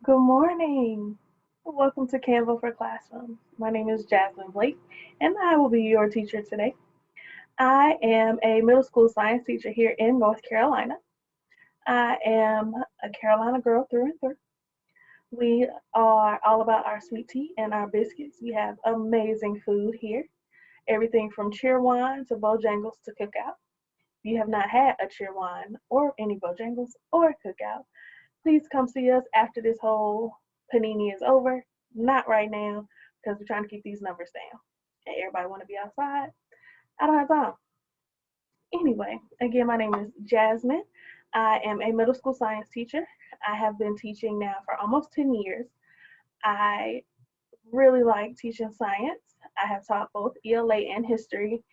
Good morning. Welcome to Canva for Classroom. My name is Jazmine Blake, and I will be your teacher today. I am a middle school science teacher here in North Carolina. I am a Carolina girl through and through. We are all about our sweet tea and our biscuits. We have amazing food here, everything from cheerwine to Bojangles to cookout. If you have not had a cheerwine or any Bojangles or cookout, please come see us after this whole panini is over. Not right now, because we're trying to keep these numbers down. And everybody want to be outside. I don't have time. Anyway, again, my name is Jazmine. I am a middle school science teacher. I have been teaching now for almost 10 years. I really like teaching science. I have taught both ELA and history,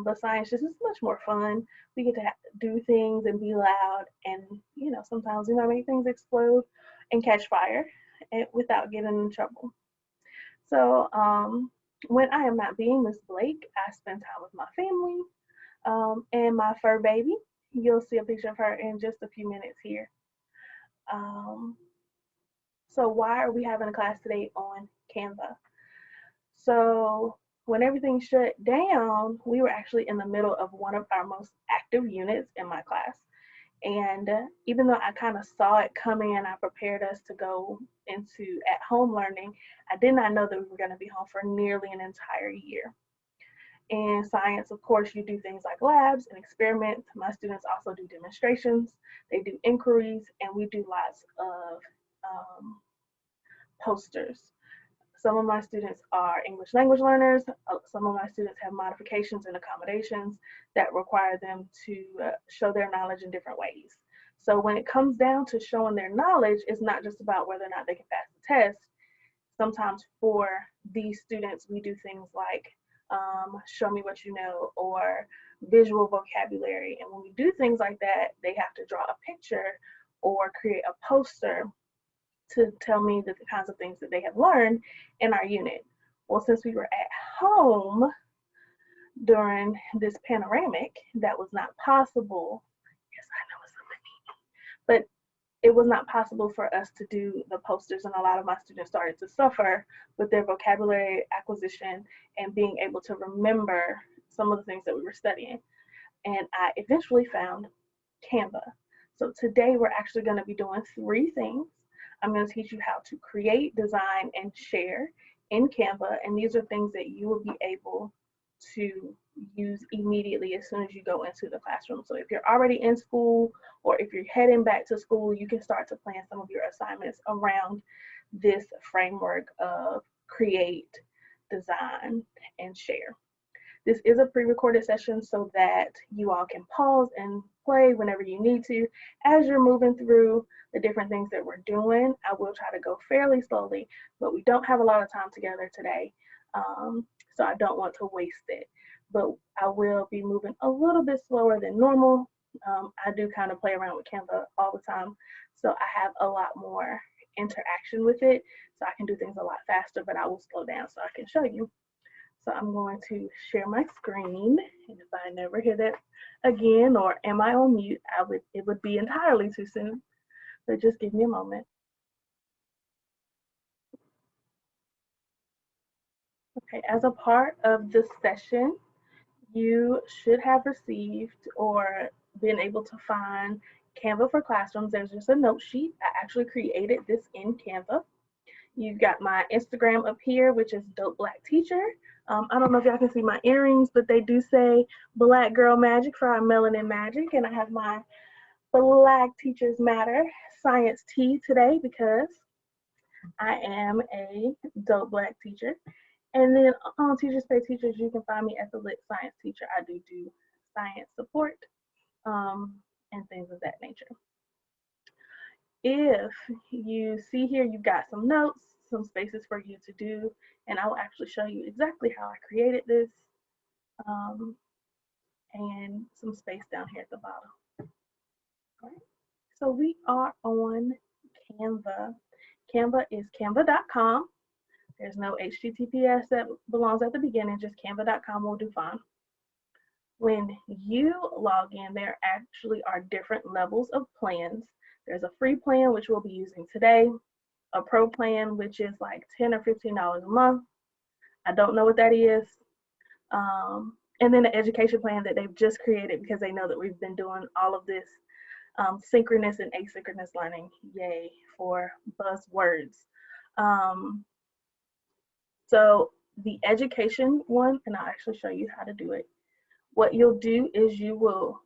but science just is much more fun. We get to do things and be loud, and sometimes we might make things explode and catch fire without getting in trouble. So when I am not being Miss Blake, I spend time with my family and my fur baby. You'll see a picture of her in just a few minutes here. Um, so why are we having a class today on Canva? So when everything shut down, we were actually in the middle of one of our most active units in my class. And even though I kind of saw it coming and I prepared us to go into at home learning, I did not know that we were going to be home for nearly an entire year. In science, of course, you do things like labs and experiments. My students also do demonstrations, they do inquiries, and we do lots of posters. Some of my students are English language learners. Some of my students have modifications and accommodations that require them to show their knowledge in different ways. So when it comes down to showing their knowledge, it's not just about whether or not they can pass the test. Sometimes for these students, we do things like show me what you know or visual vocabulary. And when we do things like that, they have to draw a picture or create a poster to tell me the kinds of things that they have learned in our unit. Well, since we were at home during this panoramic, that was not possible. Yes, I know it's something, but it was not possible for us to do the posters, and a lot of my students started to suffer with their vocabulary acquisition and being able to remember some of the things that we were studying. And I eventually found Canva. So today we're actually going to be doing three things. I'm going to teach you how to create, design, and share in Canva. And these are things that you will be able to use immediately as soon as you go into the classroom. So if you're already in school or if you're heading back to school, you can start to plan some of your assignments around this framework of create, design, and share. This is a pre-recorded session so that you all can pause and play whenever you need to. As you're moving through the different things that we're doing, I will try to go fairly slowly, but we don't have a lot of time together today, so I don't want to waste it. But I will be moving a little bit slower than normal. I do kind of play around with Canva all the time, so I have a lot more interaction with it, so I can do things a lot faster, but I will slow down so I can show you. So I'm going to share my screen, and if I never hit it again or am I on mute, it would be entirely too soon. But just give me a moment. Okay, as a part of this session, you should have received or been able to find Canva for Classrooms. There's just a note sheet. I actually created this in Canva. You've got my Instagram up here, which is Dope Black Teacher. I don't know if y'all can see my earrings, but they do say Black Girl Magic for our melanin magic. And I have my Black Teachers Matter science tea today because I am a dope Black teacher. And then on Teachers Pay Teachers, you can find me as a lit science teacher. I do science support and things of that nature. If you see here, you've got some notes, some spaces for you to do, and I will actually show you exactly how I created this um, and some space down here at the bottom. All right. So we are on Canva. Canva is canva.com. There's no HTTPS that belongs at the beginning, just canva.com will do fine. When you log in, there actually are different levels of plans. There's a free plan, which we'll be using today. a pro plan, which is like $10 or $15 a month. I don't know what that is. And then the education plan that they've just created because they know that we've been doing all of this synchronous and asynchronous learning. Yay for buzzwords. So the education one, and I'll actually show you how to do it. What you'll do is you will,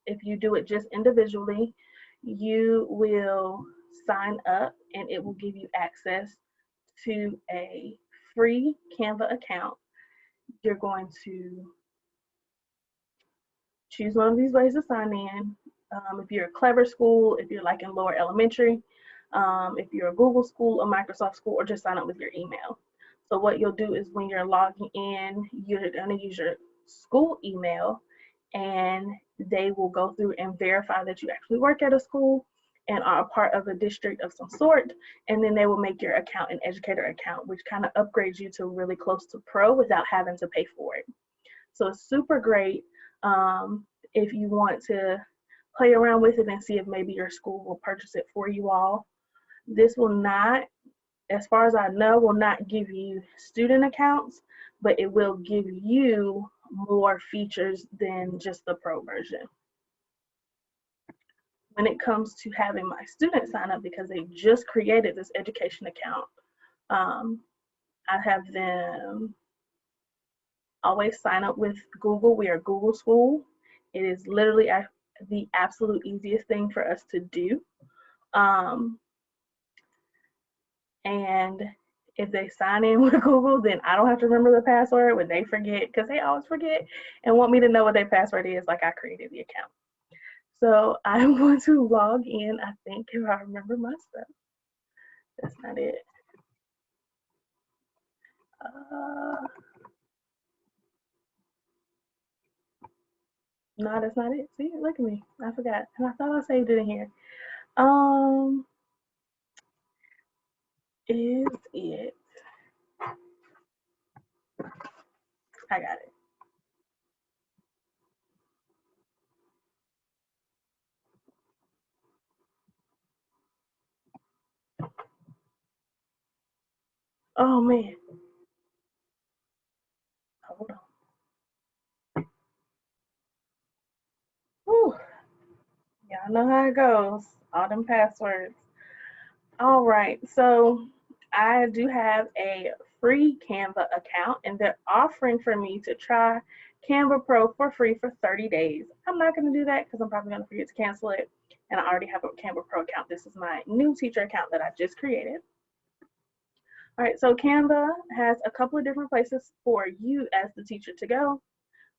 if you do it just individually, you will sign up and it will give you access to a free Canva account. You're going to choose one of these ways to sign in. If you're a Clever school, if you're like in lower elementary, if you're a Google school, a Microsoft school, or just sign up with your email. So what you'll do is when you're logging in, you're going to use your school email, and they will go through and verify that you actually work at a school and are a part of a district of some sort, and then they will make your account an educator account, which kind of upgrades you to really close to pro without having to pay for it. So it's super great if you want to play around with it and see if maybe your school will purchase it for you all. This will not, as far as I know, will not give you student accounts, but it will give you more features than just the pro version. When it comes to having my students sign up, because they just created this education account, I have them always sign up with Google. We are Google School. It is literally the absolute easiest thing for us to do. And if they sign in with Google, then I don't have to remember the password when they forget, because they always forget and want me to know what their password is, like I created the account. So I'm going to log in, I think, if I remember my stuff. That's not it. No, that's not it. See, look at me. I forgot. And I thought I saved it in here. Is it? I got it. Oh man. Hold on. Whew. Y'all know how it goes. All them passwords. All right. So I do have a free Canva account, and they're offering for me to try Canva Pro for free for 30 days. I'm not going to do that because I'm probably going to forget to cancel it. And I already have a Canva Pro account. This is my new teacher account that I just created. All right, so Canva has a couple of different places for you as the teacher to go.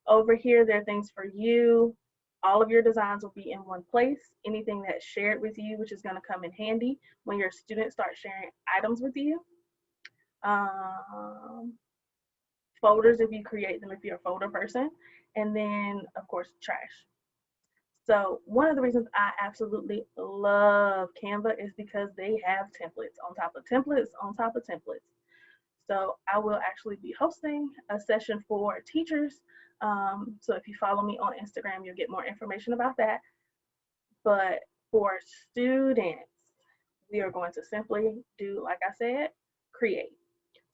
Over here, there are things for you. All of your designs will be in one place. Anything that's shared with you, which is going to come in handy when your students start sharing items with you. Folders, if you create them, if you're a folder person. And then, of course, trash. So one of the reasons I absolutely love Canva is because they have templates on top of templates on top of templates. So I will actually be hosting a session for teachers. So if you follow me on Instagram, you'll get more information about that. But for students, we are going to simply do, like I said, create.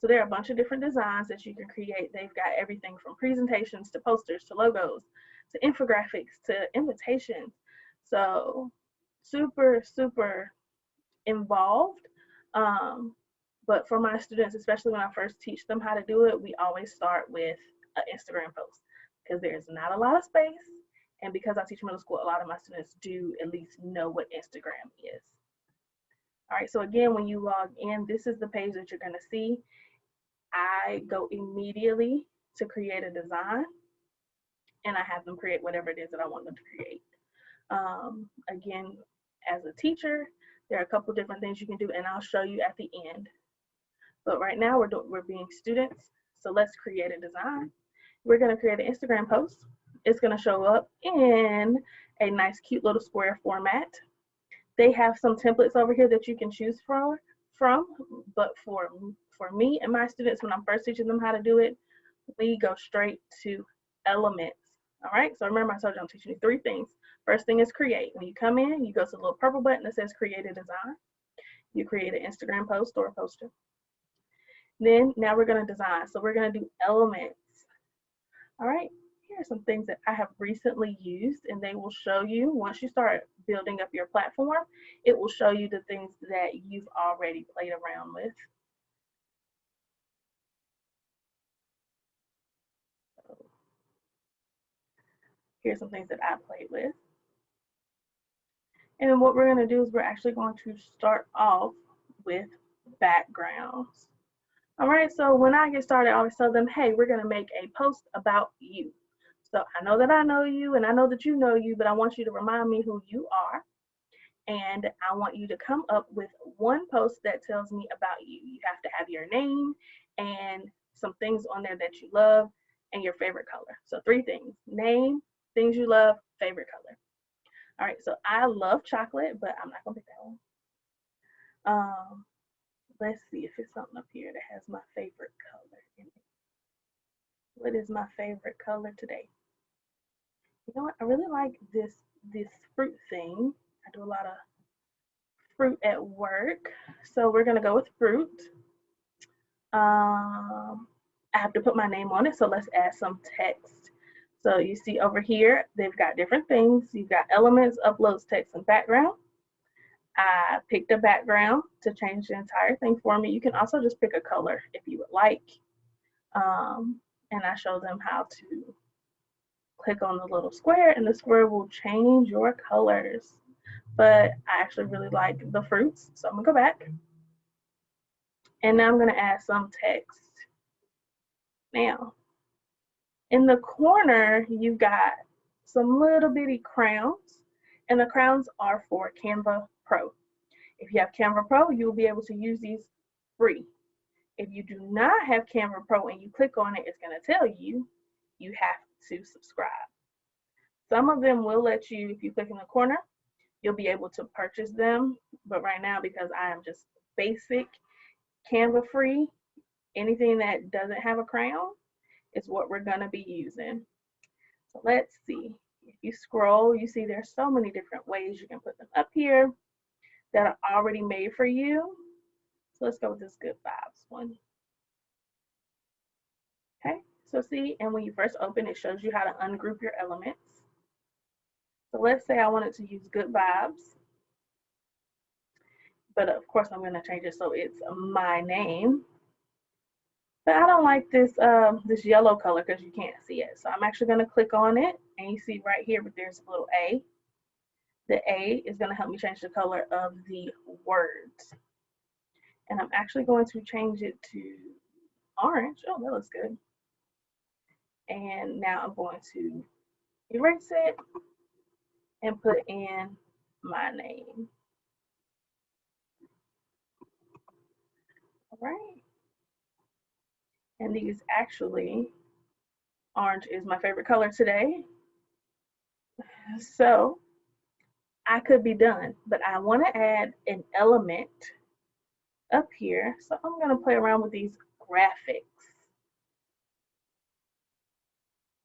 So there are a bunch of different designs that you can create. They've got everything from presentations to posters to logos to infographics to invitations. So super, super involved. But for my students, especially when I first teach them how to do it, we always start with an Instagram post because there's not a lot of space. And because I teach middle school, a lot of my students do at least know what Instagram is. All right, so again, when you log in, this is the page that you're gonna see. I go immediately to create a design and I have them create whatever it is that I want them to create. Again, as a teacher, there are a couple different things you can do and I'll show you at the end. But right now we're being students, so let's create a design. We're gonna create an Instagram post. It's gonna show up in a nice, cute little square format. They have some templates over here that you can choose from, but for me and my students, when I'm first teaching them how to do it, we go straight to elements. All right, so remember I told you I'm teaching you 3 things. First thing is create. When you come in, you go to the little purple button that says create a design. You create an Instagram post or a poster. Then now we're going to design. So we're going to do elements. All right, here are some things that I have recently used, and they will show you, once you start building up your platform, it will show you the things that you've already played around with. So here's some things that I played with. And then what we're going to do is we're actually going to start off with backgrounds. All right, so when I get started, I always tell them, hey, we're going to make a post about you. So I know that I know you and I know that you know you, but I want you to remind me who you are. And I want you to come up with one post that tells me about you. You have to have your name and some things on there that you love and your favorite color. So 3 things: name, things you love, favorite color. All right, so I love chocolate, but I'm not gonna pick that one. Let's see if it's something up here that has my favorite color in it. What is my favorite color today? You know what? I really like this fruit thing. I do a lot of fruit at work, so we're gonna go with fruit. I have to put my name on it, so let's add some text. So you see over here, they've got different things. You've got elements, uploads, text, and background. I picked a background to change the entire thing for me. You can also just pick a color if you would like. And I show them how to click on the little square, and the square will change your colors. But I actually really like the fruits, so I'm gonna go back. And now I'm gonna add some text. Now, in the corner, you've got some little bitty crayons, and the crayons are for Canva Pro. If you have Canva Pro, you'll be able to use these free. If you do not have Canva Pro and you click on it, it's going to tell you you have to subscribe. Some of them will let you, if you click in the corner, you'll be able to purchase them. But right now, because I am just basic Canva free, anything that doesn't have a crayon is what we're going to be using. So let's see. If you scroll, you see there's so many different ways you can put them up here that are already made for you. So let's go with this Good Vibes one. Okay, so see, and when you first open, it shows you how to ungroup your elements. So let's say I wanted to use Good Vibes, but of course I'm going to change it so it's my name. But I don't like this this yellow color because you can't see it. So I'm actually going to click on it, and you see right here, but there's a little A. The A is going to help me change the color of the words. And I'm actually going to change it to orange. Oh, that looks good. And now I'm going to erase it and put in my name. All right. And these actually, orange is my favorite color today. So I could be done, but I want to add an element up here. So I'm going to play around with these graphics.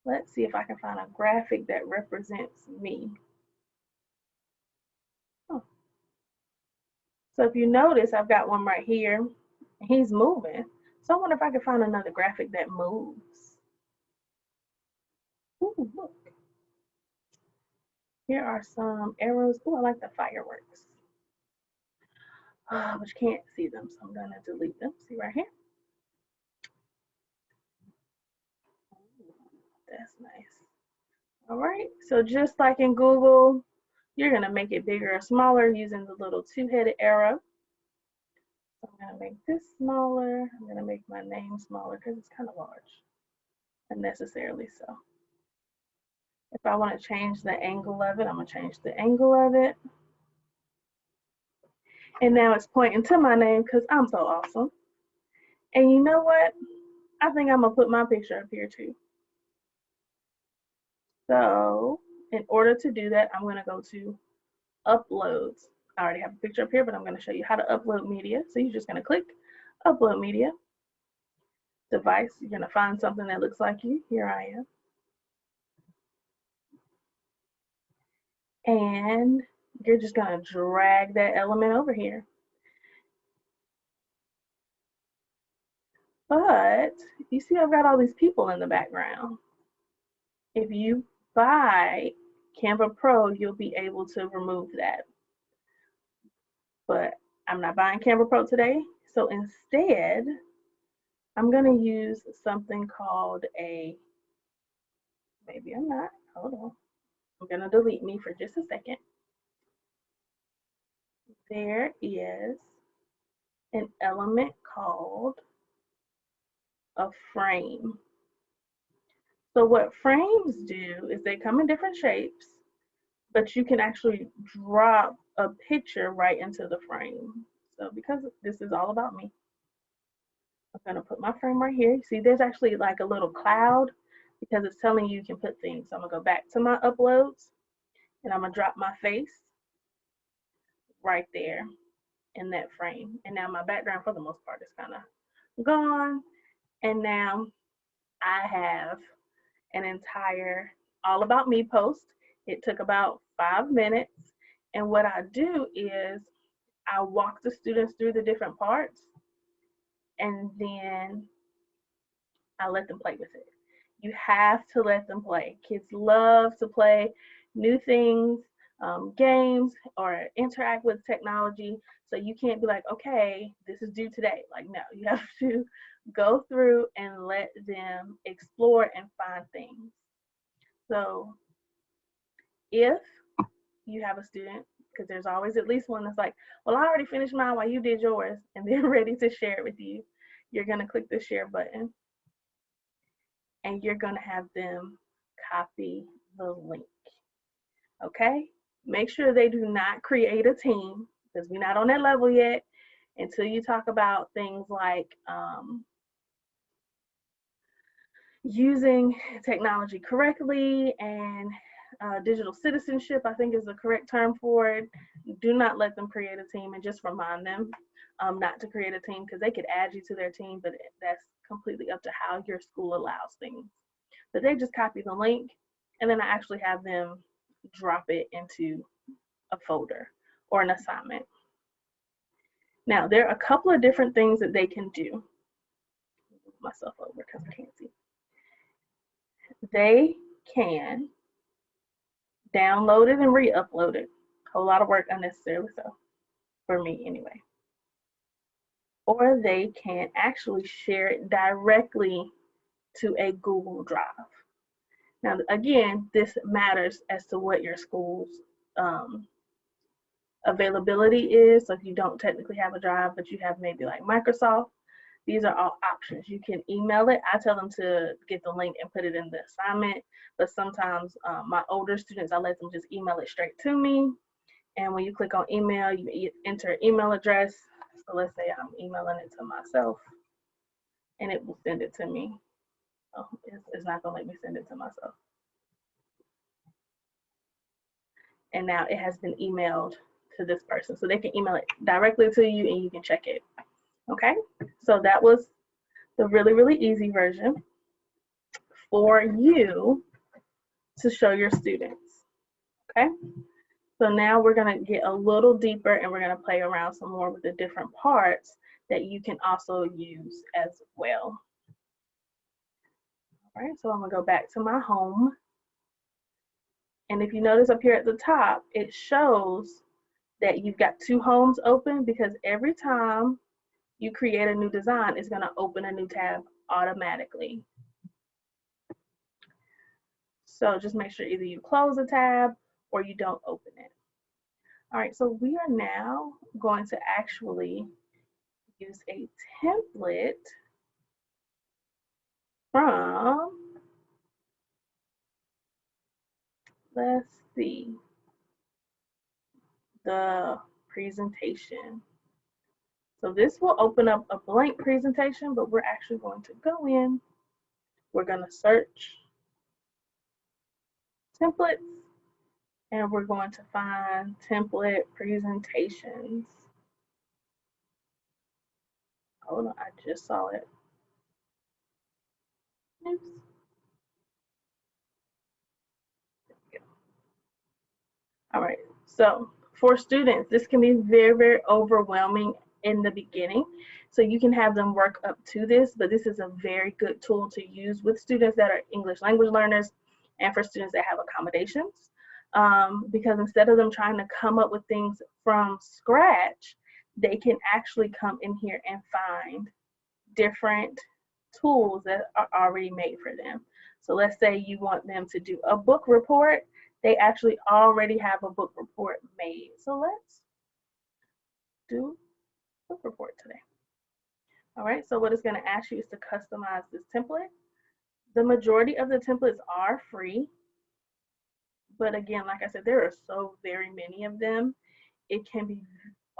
Let's see if I can find a graphic that represents me. Oh. So if you notice, I've got one right here. He's moving. So I wonder if I can find another graphic that moves. Ooh, look. Here are some arrows. Ooh, I like the fireworks. But you can't see them, so I'm going to delete them. See right here? Ooh, that's nice. All right, so just like in Google, you're going to make it bigger or smaller using the little 2-headed arrow. So I'm going to make this smaller. I'm going to make my name smaller because it's kind of large, unnecessarily so. If I want to change the angle of it, I'm going to change the angle of it. And now it's pointing to my name because I'm so awesome. And you know what? I think I'm going to put my picture up here too. So in order to do that, I'm going to go to uploads. I already have a picture up here, but I'm going to show you how to upload media. So you're just going to click upload media. Device, you're going to find something that looks like you. Here I am. And you're just going to drag that element over here. But you see I've got all these people in the background. If you buy Canva Pro, you'll be able to remove that. But I'm not buying Canva Pro today. So instead, I'm going to use something called maybe I'm not, hold on. I'm going to delete me for just a second. There is an element called a frame. So what frames do is they come in different shapes, but you can actually drop a picture right into the frame. So because this is all about me, I'm gonna put my frame right here. See, there's actually like a little cloud because it's telling you can put things. So I'm gonna go back to my uploads and I'm gonna drop my face right there in that frame. And now my background for the most part is kind of gone. And now I have an entire all about me post. It took about 5 minutes. And what I do is I walk the students through the different parts and then I let them play with it. You have to let them play. Kids love to play new things, games, or interact with technology. So you can't be like, okay, this is due today. Like, no, you have to go through and let them explore and find things. So if you have a student, because there's always at least one that's like, well, I already finished mine while you did yours, and they're ready to share it with you, you're going to click the share button and you're going to have them copy the link. Okay? Make sure they do not create a team because we're not on that level yet until you talk about things like using technology correctly and digital citizenship, I think is the correct term for it. Do not let them create a team and just remind them not to create a team because they could add you to their team, but that's completely up to how your school allows things. But they just copy the link and then I actually have them drop it into a folder or an assignment. Now, there are a couple of different things that they can do. Move myself over because I can't see. They can download it and re-upload it. A whole lot of work unnecessarily so, for me anyway. Or they can actually share it directly to a Google Drive. Now, again, this matters as to what your school's availability is. So if you don't technically have a drive, but you have maybe like Microsoft, these are all options. You can email it. I tell them to get the link and put it in the assignment, but sometimes my older students, I let them just email it straight to me. And when you click on email, you enter email address. So let's say I'm emailing it to myself and it will send it to me. Oh, it's not gonna let me send it to myself. And now it has been emailed to this person. So they can email it directly to you and you can check it. Okay, so that was the really, really easy version for you to show your students. Okay, so now we're gonna get a little deeper and we're gonna play around some more with the different parts that you can also use as well. All right, so I'm gonna go back to my home. And if you notice up here at the top, it shows that you've got 2 homes open because every time you create a new design, it's gonna open a new tab automatically. So just make sure either you close a tab or you don't open it. All right, so we are now going to actually use a template from, let's see, the presentation. So this will open up a blank presentation, but we're actually going to go in, we're gonna search templates, and we're going to find template presentations. Hold on, I just saw it. Oops. All right, so for students, this can be very, very overwhelming in the beginning. So you can have them work up to this, but this is a very good tool to use with students that are English language learners and for students that have accommodations. Because instead of them trying to come up with things from scratch, they can actually come in here and find different tools that are already made for them. So let's say you want them to do a book report. They actually already have a book report made. So let's do book report today. All right, so what it's going to ask you is to customize this template. The majority of the templates are free, but again, like I said, there are so very many of them, it can be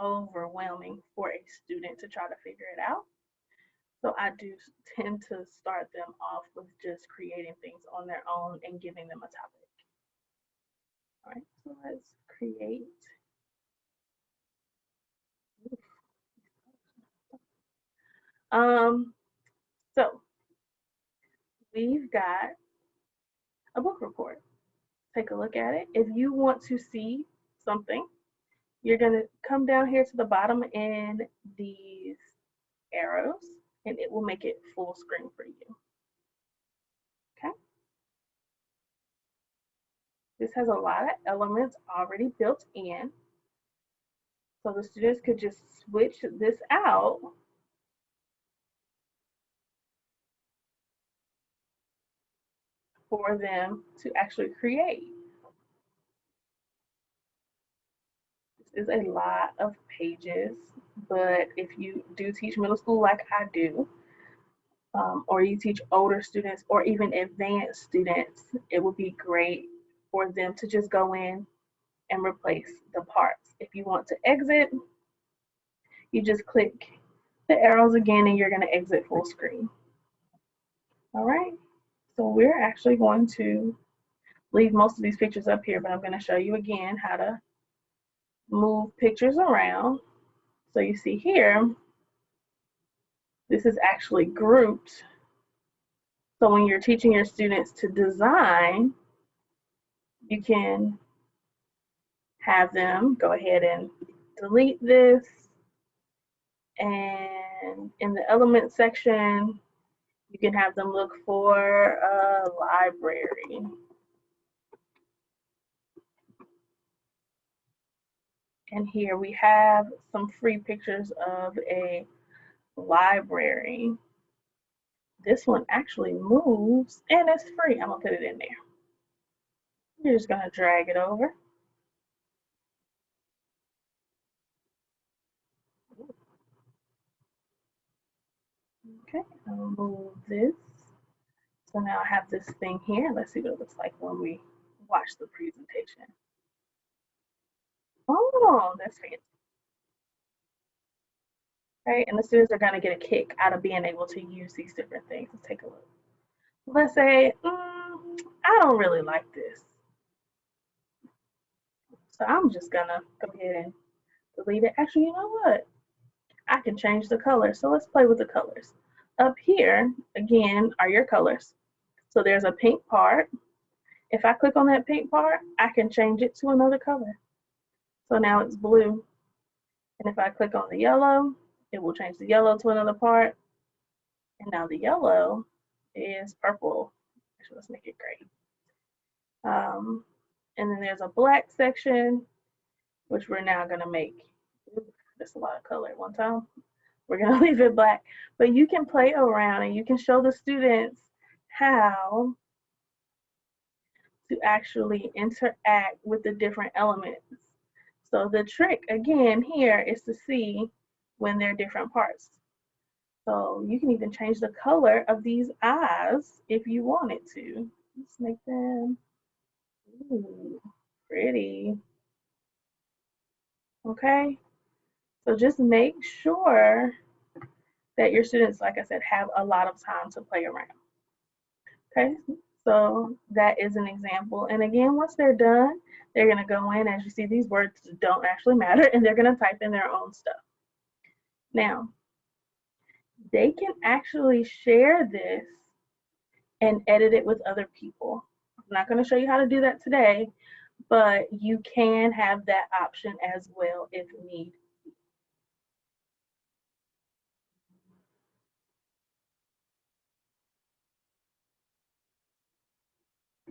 overwhelming for a student to try to figure it out. So I do tend to start them off with just creating things on their own and giving them a topic. All right, so let's create. So we've got a book report. Take a look at it. If you want to see something, you're going to come down here to the bottom in these arrows, and it will make it full screen for you. Okay. This has a lot of elements already built in. So the students could just switch this out for them to actually create. This is a lot of pages, but if you do teach middle school like I do, or you teach older students or even advanced students, it would be great for them to just go in and replace the parts. If you want to exit, you just click the arrows again and you're going to exit full screen. All right, so we're actually going to leave most of these pictures up here, but I'm going to show you again how to move pictures around. So you see here, this is actually grouped. So when you're teaching your students to design, you can have them go ahead and delete this. And in the element section, you can have them look for a library. And here we have some free pictures of a library. This one actually moves and it's free. I'm gonna put it in there. You're just gonna drag it over. Okay, I'll move this. So now I have this thing here. Let's see what it looks like when we watch the presentation. Oh, that's fancy. Right, and the students are going to get a kick out of being able to use these different things. Let's take a look. Let's say, I don't really like this. So I'm just going to go ahead and delete it. Actually, you know what? I can change the color. So let's play with the colors. Up here, again, are your colors. So there's a pink part. If I click on that pink part, I can change it to another color. So now it's blue. And if I click on the yellow, it will change the yellow to another part. And now the yellow is purple. Actually, let's make it gray. And then there's a black section, which we're now going to make. That's a lot of color at one time. We're going to leave it black. But you can play around and you can show the students how to actually interact with the different elements. So the trick, again, here is to see when they're different parts. So you can even change the color of these eyes if you wanted to. Let's make them pretty. Okay, so just make sure that your students, like I said, have a lot of time to play around. Okay, so that is an example. And again, once they're done, they're going to go in. As you see, these words don't actually matter, and they're going to type in their own stuff. Now, they can actually share this and edit it with other people. I'm not going to show you how to do that today, but you can have that option as well if need.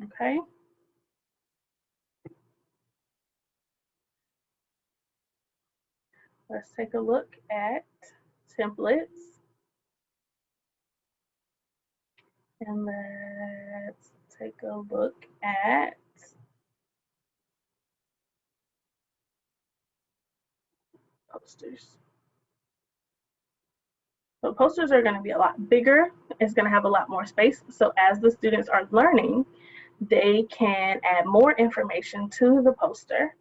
Okay. Let's take a look at templates. And let's take a look at posters. So posters are going to be a lot bigger. It's going to have a lot more space. So as the students are learning, they can add more information to the poster.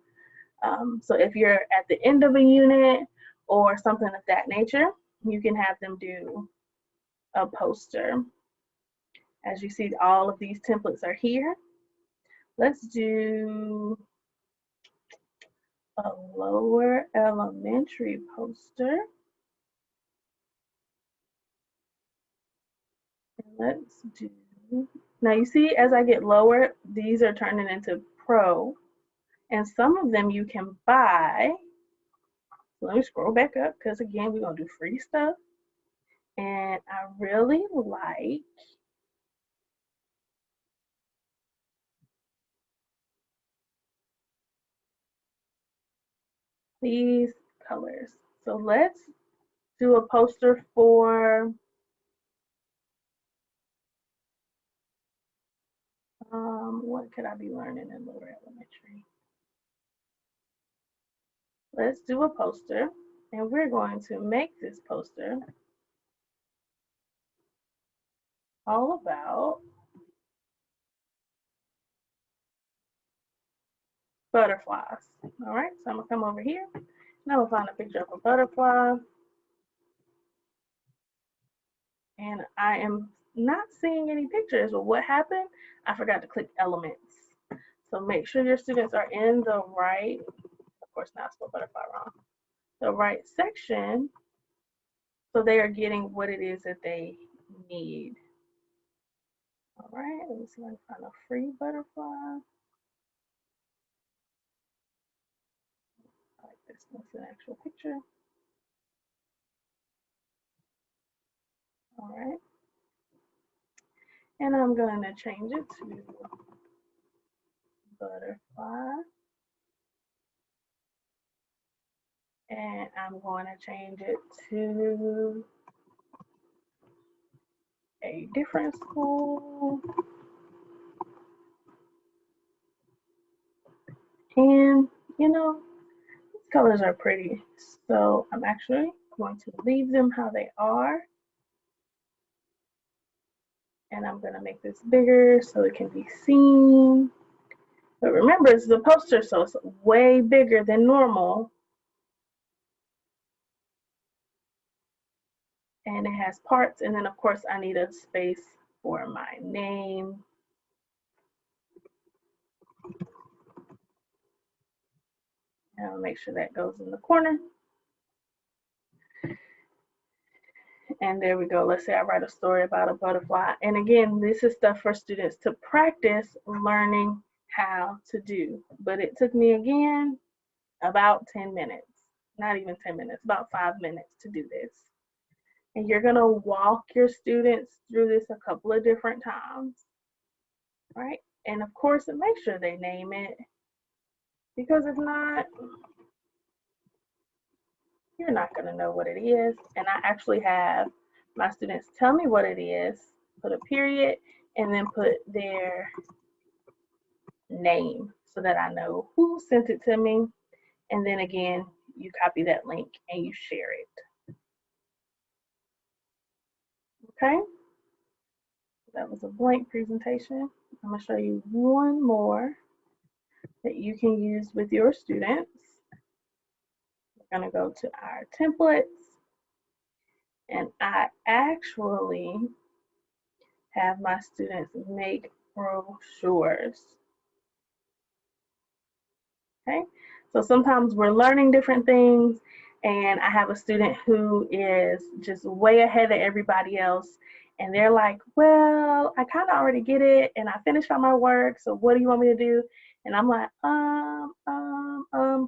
So if you're at the end of a unit or something of that nature, you can have them do a poster. As you see, all of these templates are here. Let's do a lower elementary poster. Let's do, now you see as I get lower, these are turning into pro, and some of them you can buy. So let me scroll back up because again, we're gonna do free stuff. And I really like these colors. So let's do a poster for what could I be learning in lower elementary? Let's do a poster, and we're going to make this poster all about butterflies. All right, so I'm gonna come over here and I'm gonna find a picture of a butterfly. And I am not seeing any pictures. Well, what happened? I forgot to click elements. So make sure your students are in the right, of course not spell butterfly wrong, the right section, so they are getting what it is that they need. All right, let me see if I can find a free butterfly. I like this one's an actual picture. All right, and I'm going to change it to butterfly. And I'm going to change it to a different school. And, you know, these colors are pretty. So I'm actually going to leave them how they are. And I'm going to make this bigger so it can be seen. But remember, it's a poster, so it's way bigger than normal. And it has parts. And then, of course, I need a space for my name. And I'll make sure that goes in the corner. And there we go. Let's say I write a story about a butterfly. And again, this is stuff for students to practice learning how to do. But it took me, again, about 10 minutes. Not even 10 minutes, about 5 minutes to do this. And you're going to walk your students through this a couple of different times, right? And of course, make sure they name it. Because if not, you're not going to know what it is. And I actually have my students tell me what it is, put a period, and then put their name so that I know who sent it to me. And then again, you copy that link and you share it. Okay? That was a blank presentation. I'm going to show you one more that you can use with your students. We're going to go to our templates. And I actually have my students make brochures. Okay, so sometimes we're learning different things, and I have a student who is just way ahead of everybody else, and they're like, well, I kind of already get it, and I finished all my work, so what do you want me to do? And I'm like,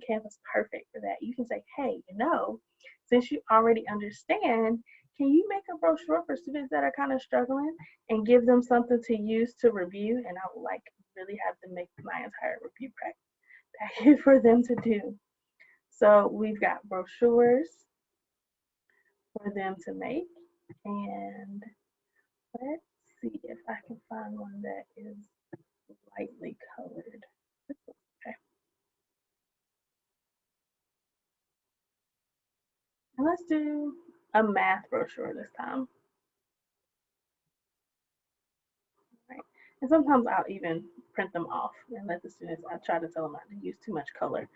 Canva's perfect for that. You can say, hey, you know, since you already understand, can you make a brochure for students that are kind of struggling and give them something to use to review? And I would like really have them make my entire review packet for them to do. So we've got brochures for them to make, and let's see if I can find one that is lightly colored. Okay. And let's do a math brochure this time. Right. And sometimes I'll even print them off and let the students, I try to tell them not to use too much color,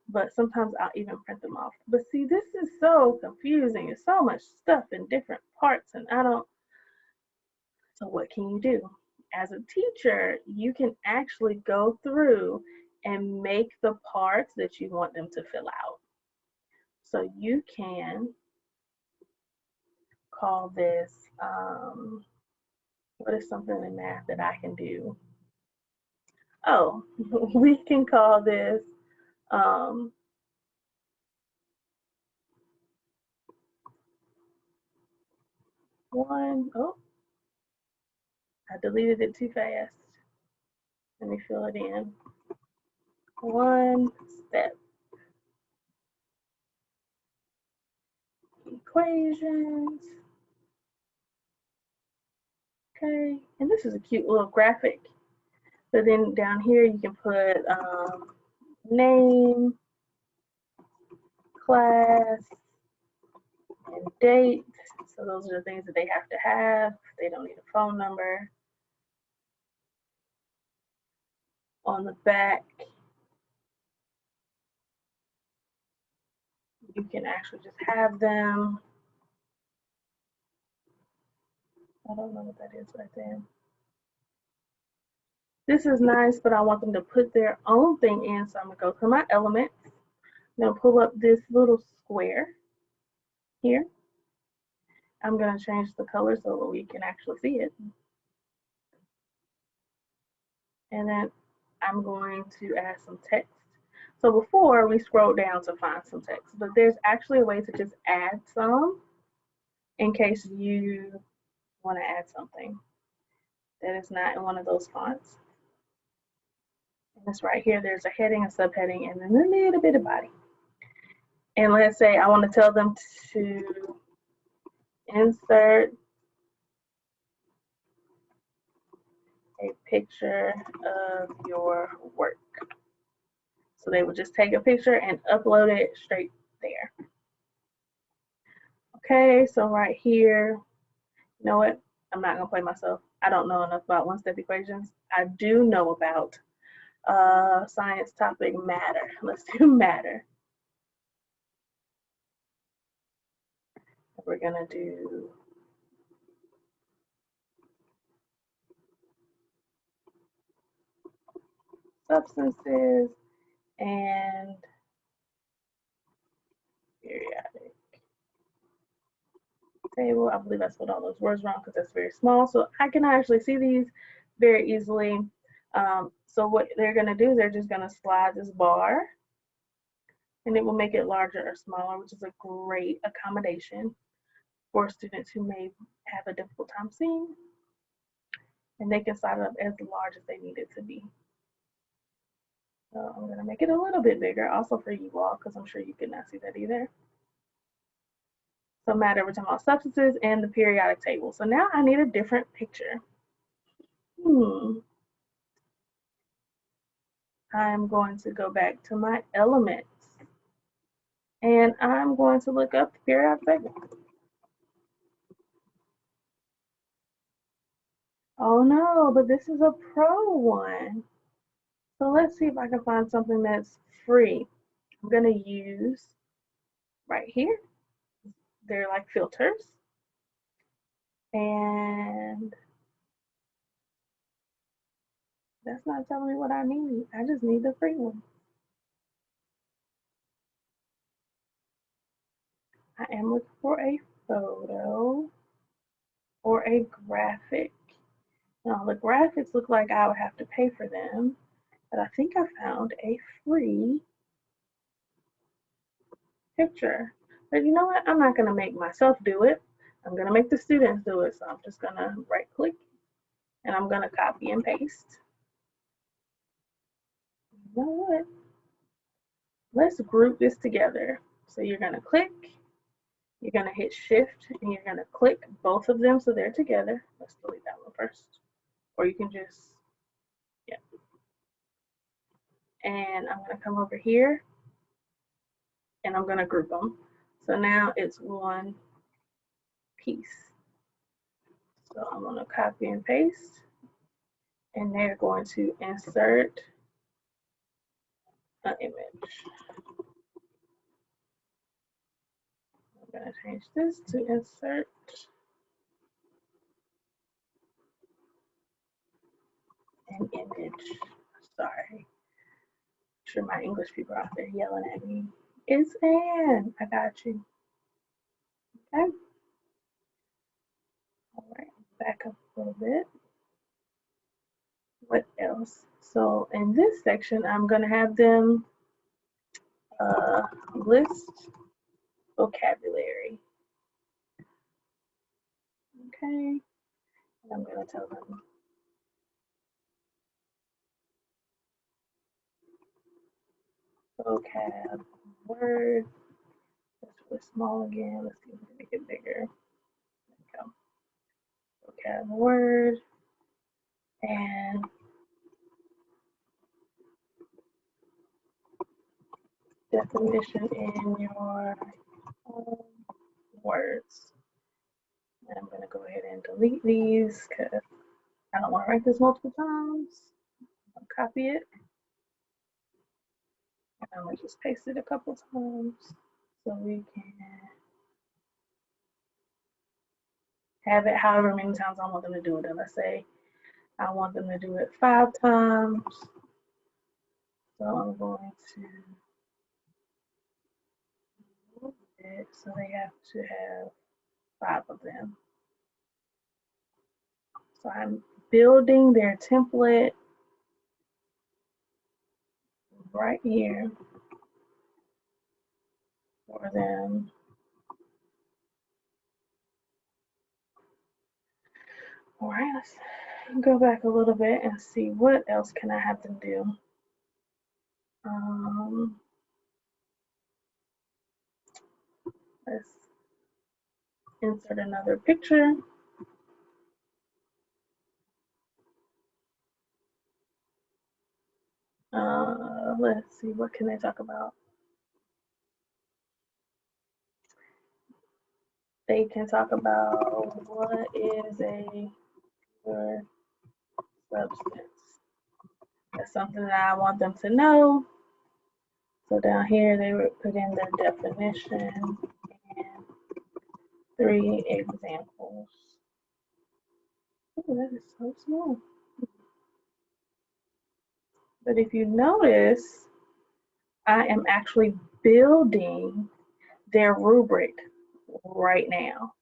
but sometimes I'll even print them off. But see, this is so confusing. It's so much stuff in different parts, and I don't, so what can you do? As a teacher, you can actually go through and make the parts that you want them to fill out. So you can call this, what is something in math that I can do? Oh, we can call this oh, I deleted it too fast. Let me fill it in. One step equations. Okay, and this is a cute little graphic. So then down here you can put name, class, and date. So those are the things that they have to have. They don't need a phone number. On the back, you can actually just have them. I don't know what that is right there. This is nice, but I want them to put their own thing in. So I'm gonna go to my elements. I'm gonna pull up this little square here. I'm gonna change the color so that we can actually see it. And then I'm going to add some text. So before we scrolled down to find some text, but there's actually a way to just add some in case you want to add something that is not in one of those fonts. And it's right here. There's a heading, a subheading, and then a little bit of body. And let's say I want to tell them to insert a picture of your work. So they would just take a picture and upload it straight there. Okay, so right here, you know what? I'm not gonna play myself. I don't know enough about one-step equations. I do know about science topic matter. Let's do matter. We're gonna do substances and periodic table. I believe I spelled all those words wrong because that's very small. So I can actually see these very easily. So what they're gonna do, they're just gonna slide this bar and it will make it larger or smaller, which is a great accommodation for students who may have a difficult time seeing. And they can slide it up as large as they need it to be. So I'm gonna make it a little bit bigger also for you all because I'm sure you could not see that either. So matter, we're talking about substances and the periodic table. So now I need a different picture. I'm going to go back to my elements and I'm going to look up the periodic table. Oh no, but this is a pro one. So let's see if I can find something that's free. I'm gonna use right here. They're like filters. And that's not telling me what I need. I just need the free one. I am looking for a photo or a graphic. Now the graphics look like I would have to pay for them, but I think I found a free picture. But you know what? I'm not gonna make myself do it. I'm gonna make the students do it, so I'm just gonna right click and I'm gonna copy and paste. You know what? Let's group this together. So you're gonna click, you're gonna hit shift, and you're gonna click both of them so they're together. Let's delete that one first. Or you can just, yeah. And I'm gonna come over here and I'm gonna group them. So now it's one piece. So I'm gonna copy and paste, and they're going to insert an image. I'm gonna change this to insert an image. Sorry. I'm sure my English people out there yelling at me. It's Ann. I got you. Okay. All right. Back up a little bit. What else? So in this section, I'm gonna have them list vocabulary. Okay. And I'm gonna tell them vocab word. That's really small again. Let's see if we can make it bigger. There we go. Vocab word and definition in your words. And I'm going to go ahead and delete these because I don't want to write this multiple times. I'll copy it. And I'm going to just paste it a couple times so we can have it however many times I want them to do it. And let's say I want them to do it 5 times. So I'm going to move it so they have to have 5 of them. So I'm building their template right here for them. All right, let's go back a little bit and see what else can I have them do. Let's insert another picture. Let's see, what can they talk about? They can talk about what is a pure substance. That's something that I want them to know. So down here, they would put in their definition and 3 examples. Oh, that is so small. But if you notice, I am actually building their rubric right now.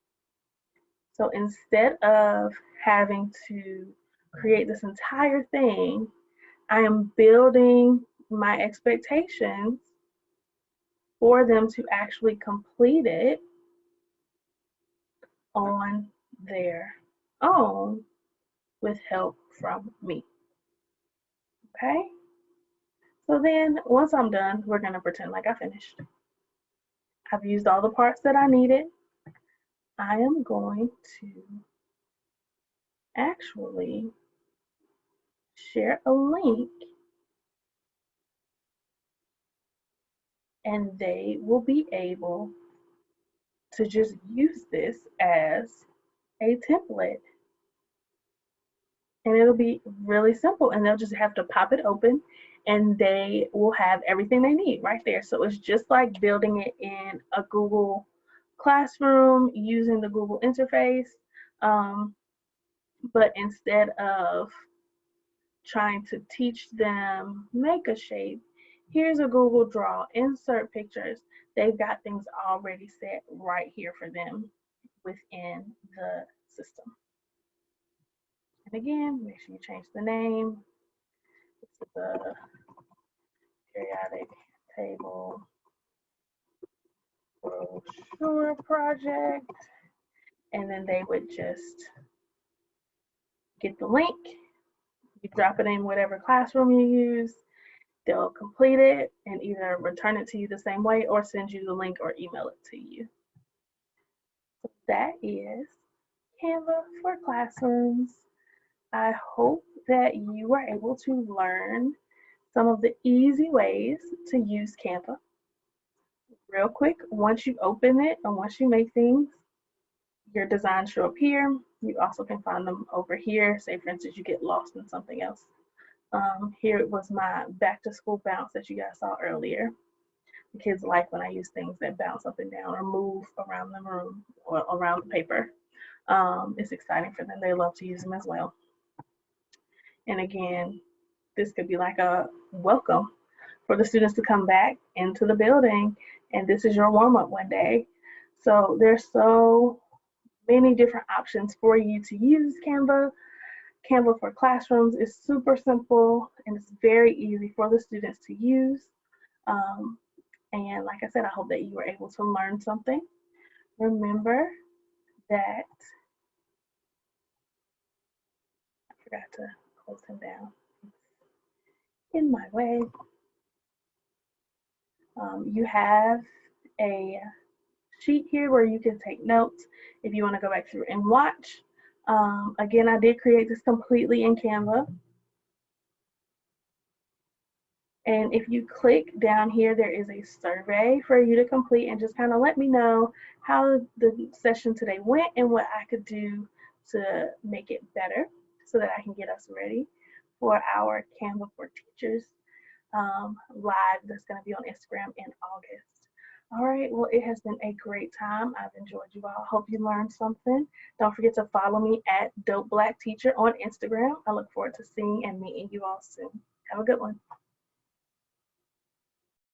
So instead of having to create this entire thing, I am building my expectations for them to actually complete it on their own with help from me. Okay? So then once I'm done, we're going to pretend like I finished. I've used all the parts that I needed. I am going to actually share a link and they will be able to just use this as a template. And it'll be really simple and they'll just have to pop it open and they will have everything they need right there. So it's just like building it in a Google Classroom using the Google interface. But instead of trying to teach them make a shape, here's a Google Draw, insert pictures. They've got things already set right here for them within the system. And again, make sure you change the name. This is the periodic table brochure project. and then they would just get the link. You drop it in whatever classroom you use. They'll complete it and either return it to you the same way or send you the link or email it to you. So that is Canva for Classrooms. I hope that you were able to learn some of the easy ways to use Canva. Real quick, once you open it and once you make things, your designs show up here. You also can find them over here. Say, for instance, you get lost in something else. Here it was my back to school bounce that you guys saw earlier. The kids like when I use things that bounce up and down or move around the room or around the paper. It's exciting for them. They love to use them as well. And again, this could be like a welcome for the students to come back into the building, and this is your warm-up one day. So there's so many different options for you to use Canva. Canva for Classrooms is super simple and it's very easy for the students to use. And like I said, I hope that you were able to learn something. Remember that, I forgot to close him down. In my way. You have a sheet here where you can take notes if you want to go back through and watch. Again, I did create this completely in Canva. And if you click down here, there is a survey for you to complete and just kind of let me know how the session today went and what I could do to make it better so that I can get us ready for our Canva for Teachers live that's going to be on Instagram in August. All right, well, it has been a great time. I've enjoyed you all. Hope you learned something. Don't forget to follow me at Dope Black Teacher on Instagram. I look forward to seeing and meeting you all soon. Have a good one.